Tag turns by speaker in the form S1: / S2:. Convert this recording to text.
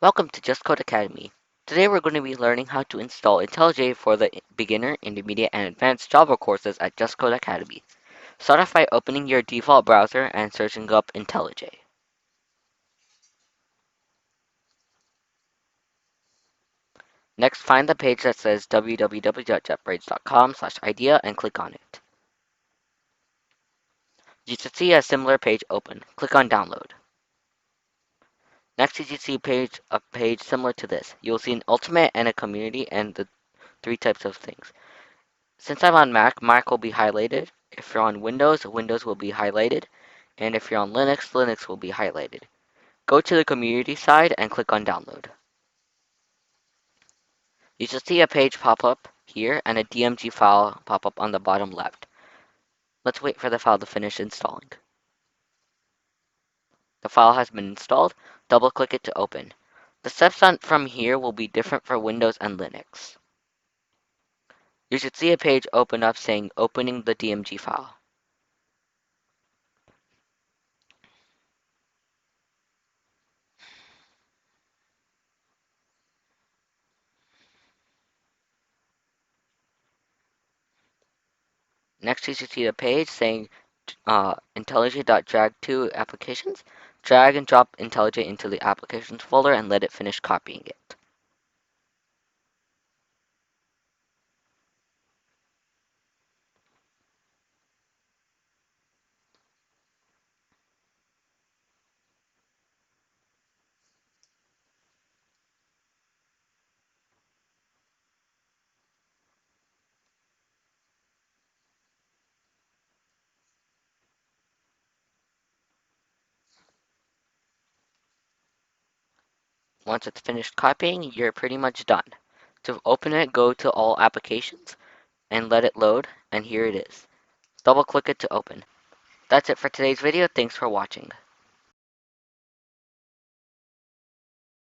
S1: Welcome to justCode Academy. Today we're going to be learning how to install IntelliJ for the beginner, intermediate, and advanced Java courses at justCode Academy. Start off by opening your default browser and searching up IntelliJ. Next, find the page that says www.jetbrains.com/idea and click on it. You should see a similar page open. Click on Download. Next, you should see a page similar to this. You will see an Ultimate and a Community and the three types of things. Since I'm on Mac, Mac will be highlighted. If you're on Windows, Windows will be highlighted. And if you're on Linux, Linux will be highlighted. Go to the community side and click on download. You should see a page pop up here and a DMG file pop up on the bottom left. Let's wait for the file to finish installing. The file has been installed. Double click it to open. The steps from here will be different for Windows and Linux. You should see a page open up saying opening the DMG file. Next, you should see a page saying IntelliJ.drag to applications. Drag and drop IntelliJ into the applications folder and let it finish copying it. Once it's finished copying, you're pretty much done. To open it, go to All Applications and let it load, and here it is. Double click it to open. That's it for today's video. Thanks for watching.